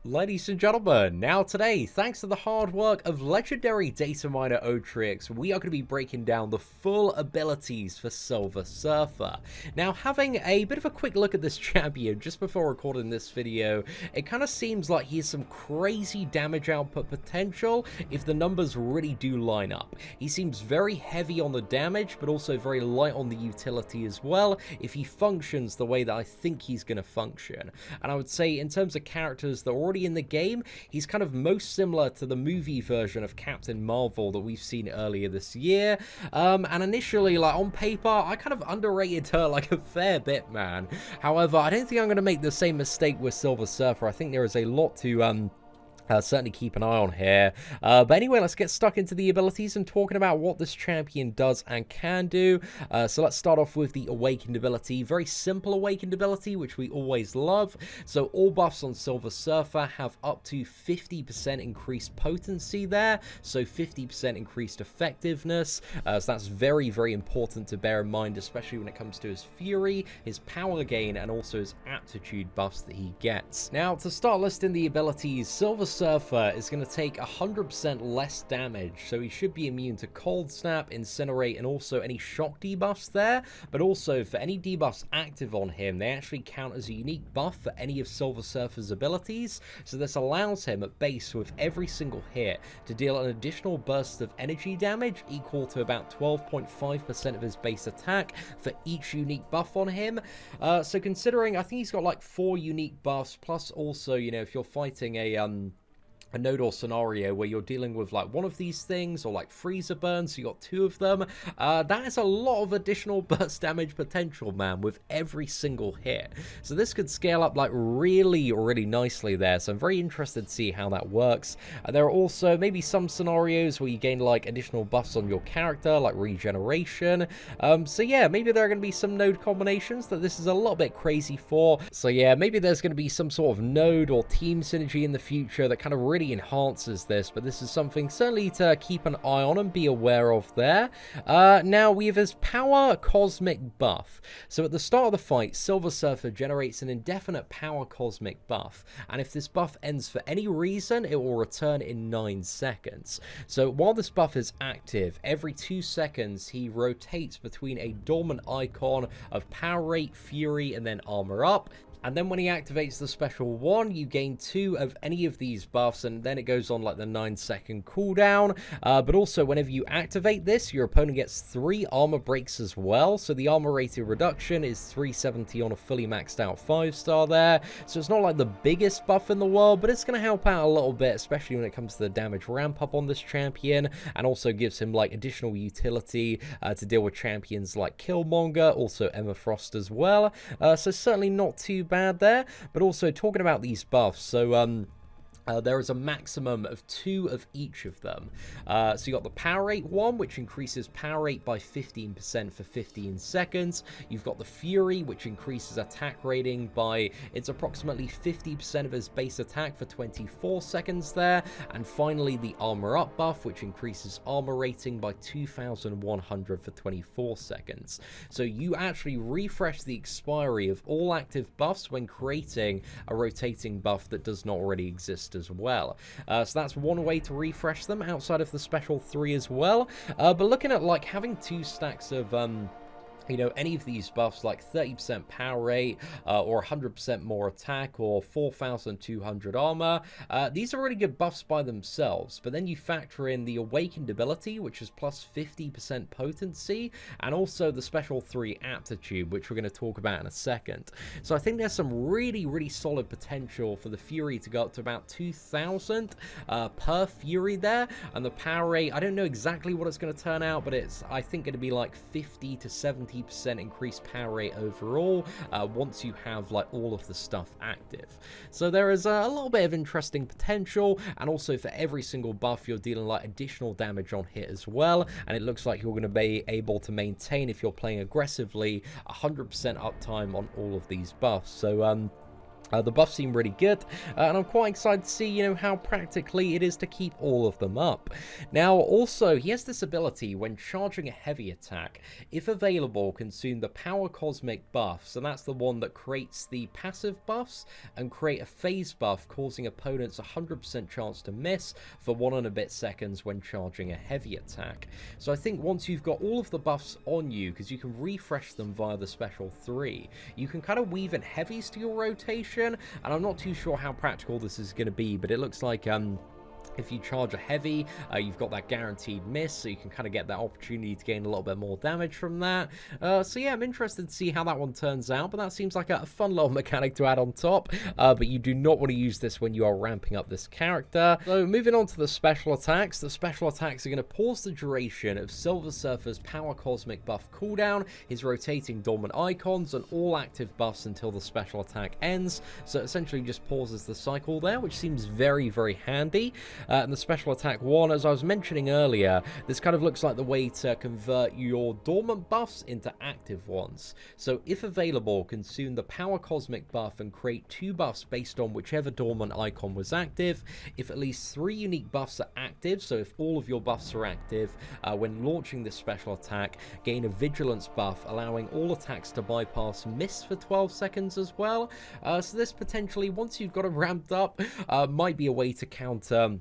Ladies and gentlemen, now today, thanks to the hard work of legendary data miner Otriux, we are going to be breaking down the full abilities for Silver Surfer. Now, having a bit of a quick look at this champion just before recording this video, it kind of seems like he has some crazy damage output potential if the numbers really do line up. He seems very heavy on the damage, but also very light on the utility as well, if he functions the way that I think he's going to function. And I would say, in terms of characters that are already in the game, he's kind of most similar to the movie version of Captain Marvel that we've seen earlier this year. And initially, like on paper, I kind of underrated her like a fair bit, man. However, I don't think I'm going to make the same mistake with Silver Surfer. I think there is a lot to certainly keep an eye on here. But anyway, let's get stuck into the abilities and talking about what this champion does and can do. So let's start off with the Awakened ability. Very simple Awakened ability, which we always love. So all buffs on Silver Surfer have up to 50% increased potency there. So 50% increased effectiveness. So that's very, very important to bear in mind, especially when it comes to his Fury, his power gain, and also his aptitude buffs that he gets. Now, to start listing the abilities, Silver Surfer is going to take 100% less damage, so he should be immune to Cold Snap, Incinerate, and also any shock debuffs there. But also, for any debuffs active on him, they actually count as a unique buff for any of Silver Surfer's abilities, so this allows him at base with every single hit to deal an additional burst of energy damage equal to about 12.5% of his base attack for each unique buff on him. So considering, I think he's got like 4 unique buffs, plus also, you know, if you're fighting a node or scenario where you're dealing with like one of these things, or like freezer burns, so you got 2 of them, that is a lot of additional burst damage potential, man, with every single hit. So this could scale up like really nicely there, so I'm very interested to see how that works. There are also maybe some scenarios where you gain like additional buffs on your character, like regeneration. So yeah, maybe there are going to be some node combinations that this is a little bit crazy for. So yeah, maybe there's going to be some sort of node or team synergy in the future that kind of really enhances this, but this is something certainly to keep an eye on and be aware of there. Now we have his power cosmic buff. So at the start of the fight, Silver Surfer generates an indefinite power cosmic buff, and if this buff ends for any reason, it will return in 9 seconds. So while this buff is active, every 2 seconds he rotates between a dormant icon of power rate, fury, and then armor up. And then when he activates the special one, you gain 2 of any of these buffs, and then it goes on like the 9-second cooldown. But also, whenever you activate this, your opponent gets 3 armor breaks as well. So the armor rated reduction is 370 on a fully maxed out 5-star there. So it's not like the biggest buff in the world, but it's going to help out a little bit, especially when it comes to the damage ramp up on this champion, and also gives him like additional utility to deal with champions like Killmonger, also Emma Frost as well. So certainly not too bad there. But also, talking about these buffs, so there is a maximum of 2 of each of them. So you got the power rate one, which increases power rate by 15% for 15 seconds. You've got the fury, which increases attack rating by, it's approximately 50% of his base attack for 24 seconds there. And finally, the armor up buff, which increases armor rating by 2100 for 24 seconds. So you actually refresh the expiry of all active buffs when creating a rotating buff that does not already exist as well. So that's one way to refresh them outside of the special 3 as well. But looking at like having 2 stacks of you know, any of these buffs like 30% power rate or 100% more attack or 4,200 armor, these are really good buffs by themselves, but then you factor in the Awakened ability, which is plus 50% potency, and also the special 3 aptitude, which we're going to talk about in a second. So I think there's some really solid potential for the Fury to go up to about 2,000 per Fury there, and the power rate, I don't know exactly what it's going to turn out, but it's, I think, going to be like 50 to 70% increased power rate overall once you have like all of the stuff active. So there is a little bit of interesting potential, and also for every single buff you're dealing like additional damage on hit as well, and it looks like you're going to be able to maintain, if you're playing aggressively, 100% uptime on all of these buffs. So The buffs seem really good, and I'm quite excited to see, you know, how practically it is to keep all of them up. Now, also, he has this ability when charging a heavy attack, if available, consume the power cosmic buffs, and that's the one that creates the passive buffs and create a phase buff, causing opponents a 100% chance to miss for 1 and a bit seconds when charging a heavy attack. So I think once you've got all of the buffs on you, because you can refresh them via the special 3, you can kind of weave in heavies to your rotation. And I'm not too sure how practical this is going to be, but it looks like if you charge a heavy, you've got that guaranteed miss, so you can kind of get that opportunity to gain a little bit more damage from that. So yeah, I'm interested to see how that one turns out, but that seems like a fun little mechanic to add on top. But you do not want to use this when you are ramping up this character. So moving on to the special attacks. The special attacks are going to pause the duration of Silver Surfer's power cosmic buff cooldown, his rotating dormant icons, and all active buffs until the special attack ends. So it essentially just pauses the cycle there, which seems very, very handy. And the special attack 1, as I was mentioning earlier, this kind of looks like the way to convert your dormant buffs into active ones. So if available, consume the power cosmic buff and create 2 buffs based on whichever dormant icon was active. If at least 3 unique buffs are active, so if all of your buffs are active, when launching this special attack, gain a vigilance buff, allowing all attacks to bypass miss for 12 seconds as well. So this potentially, once you've got it ramped up, might be a way to counter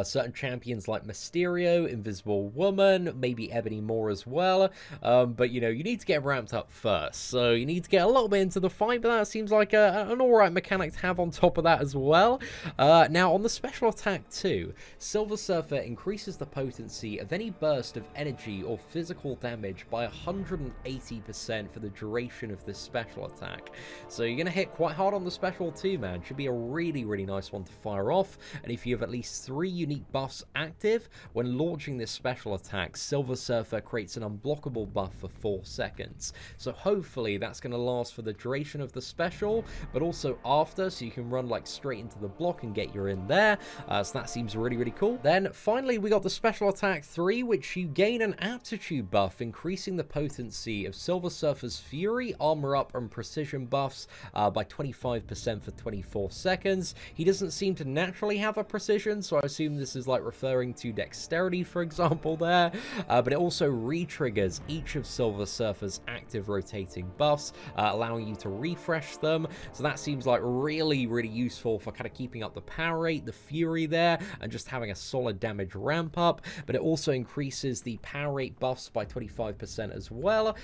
certain champions like Mysterio, Invisible Woman, maybe Ebony Maw as well. But, you know, you need to get ramped up first. So you need to get a little bit into the fight, but that seems like an alright mechanic to have on top of that as well. Now, on the special attack 2, Silver Surfer increases the potency of any burst of energy or physical damage by 180% for the duration of this special attack. So you're going to hit quite hard on the special 2, man. Should be a really, really nice one to fire off. And if you have at least 3 unique buffs active, when launching this special attack, Silver Surfer creates an unblockable buff for 4 seconds. So hopefully that's going to last for the duration of the special, but also after, so you can run like straight into the block and get your in there. So that seems really, really cool. Then finally we got the special attack 3, which you gain an aptitude buff, increasing the potency of Silver Surfer's Fury, Armor Up, and Precision buffs by 25% for 24 seconds. He doesn't seem to naturally have a precision, so I assume this is like referring to dexterity, for example, there. But it also re-triggers each of Silver Surfer's active rotating buffs, allowing you to refresh them. So that seems like really, really useful for kind of keeping up the power rate, the fury there, and just having a solid damage ramp up. But it also increases the power rate buffs by 25% as well.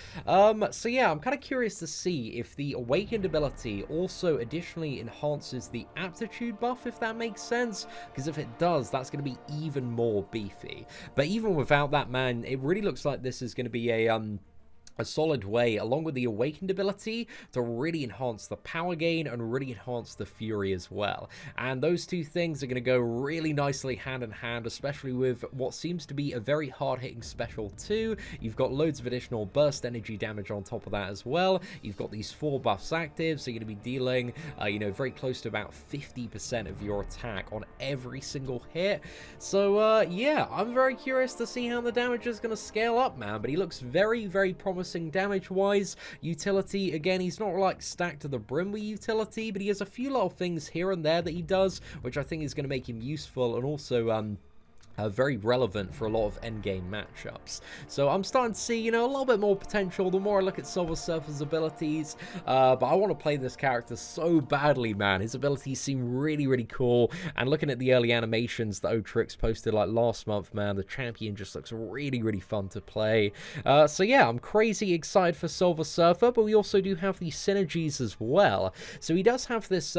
So yeah, I'm kind of curious to see if the Awakened ability also additionally enhances the aptitude buff, if that makes sense, because if it does, that's going to be even more beefy. But even without that, man, it really looks like this is going to be a solid way, along with the Awakened ability, to really enhance the power gain and really enhance the fury as well. And those two things are going to go really nicely hand in hand, especially with what seems to be a very hard-hitting special 2. You've got loads of additional burst energy damage on top of that as well. You've got these 4 buffs active, so you're going to be dealing, you know, very close to about 50% of your attack on every single hit. So, yeah, I'm very curious to see how the damage is going to scale up, man, but he looks very, very promising damage-wise. Utility, again, he's not like stacked to the brim with utility, but he has a few little things here and there that he does, which I think is going to make him useful and also very relevant for a lot of endgame matchups. So I'm starting to see, you know, a little bit more potential the more I look at Silver Surfer's abilities, but I want to play this character so badly, man. His abilities seem really, really cool, and looking at the early animations that Otriux posted like last month, man, the champion just looks really, really fun to play. So yeah, I'm crazy excited for Silver Surfer, but we also do have the Synergies as well. So he does have this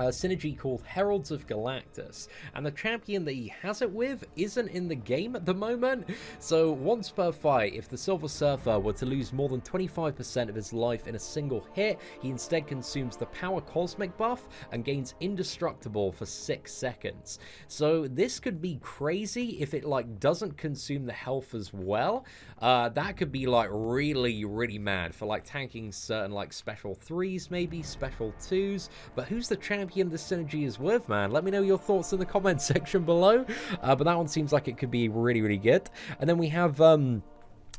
synergy called Heralds of Galactus, and the champion that he has it with isn't in the game at the moment. So once per fight, if the Silver Surfer were to lose more than 25% of his life in a single hit, he instead consumes the Power Cosmic buff and gains Indestructible for 6 seconds. So this could be crazy if it like doesn't consume the health as well. That could be like really, really mad for like tanking certain like special 3s, maybe special 2s. But who's the champion the synergy is with, man? Let me know your thoughts in the comment section below. But that one seems like it could be really, really good. And then we have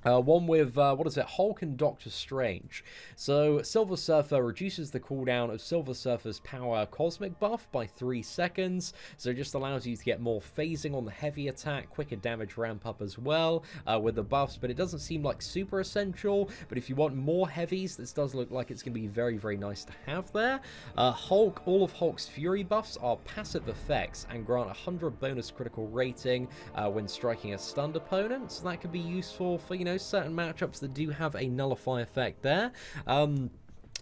One with, what is it, Hulk and Doctor Strange. So, Silver Surfer reduces the cooldown of Silver Surfer's power cosmic buff by 3 seconds, so it just allows you to get more phasing on the heavy attack, quicker damage ramp up as well with the buffs, but it doesn't seem like super essential. But if you want more heavies, this does look like it's going to be very, very nice to have there. Hulk, all of Hulk's Fury buffs are passive effects and grant 100 bonus critical rating when striking a stunned opponent, so that could be useful for, you know, certain matchups that do have a nullify effect there.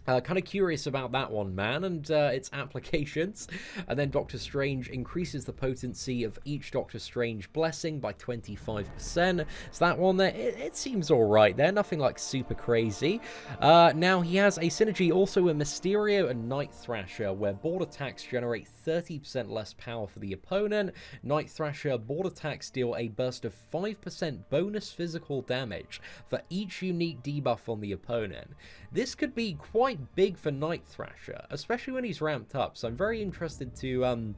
Kind of curious about that one, man, and its applications. And then Doctor Strange increases the potency of each Doctor Strange blessing by 25%. So that one there, it seems alright there, nothing like super crazy. Now he has a synergy also with Mysterio and Night Thrasher, where board attacks generate 30% less power for the opponent. Night Thrasher board attacks deal a burst of 5% bonus physical damage for each unique debuff on the opponent. This could be quite big for Night Thrasher, especially when he's ramped up, so I'm very interested to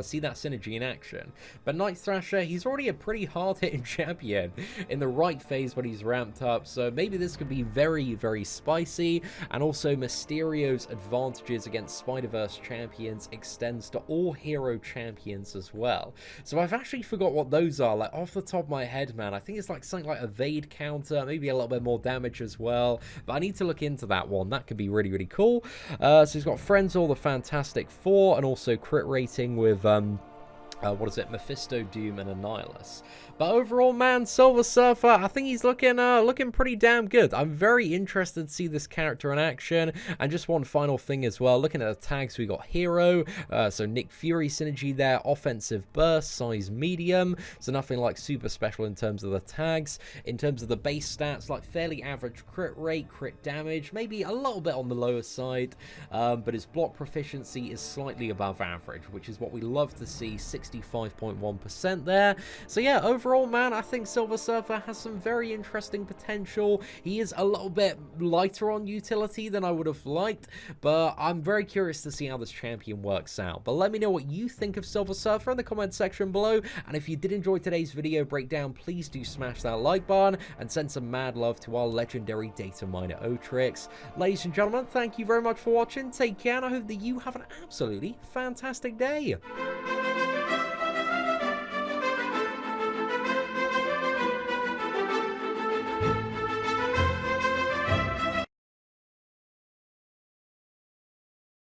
see that synergy in action. But Night Thrasher, he's already a pretty hard-hitting champion in the right phase when he's ramped up, so maybe this could be very, very spicy. And also Mysterio's advantages against Spider-Verse champions extends to all hero champions as well. So I've actually forgot what those are, like off the top of my head, man. I think it's like something like evade counter, maybe a little bit more damage as well, but I need to look into that one. That could be really, really cool. So he's got Frenzel, the Fantastic Four, and also crit rating with what is it, Mephisto, Doom, and Annihilus. But overall, man, Silver Surfer, I think he's looking pretty damn good. I'm very interested to see this character in action. And just one final thing as well, looking at the tags, we got Hero, so Nick Fury synergy there, offensive burst, size medium, so nothing like super special in terms of the tags. In terms of the base stats, like fairly average crit rate, crit damage, maybe a little bit on the lower side, but his block proficiency is slightly above average, which is what we love to see, 65.1% there. So yeah, overall, man, I think Silver Surfer has some very interesting potential. He is a little bit lighter on utility than I would have liked, but I'm very curious to see how this champion works out. But let me know what you think of Silver Surfer in the comment section below, and if you did enjoy today's video breakdown, please do smash that like button and send some mad love to our legendary data miner Otriux. Ladies and gentlemen, thank you very much for watching. Take care, and I hope that you have an absolutely fantastic day.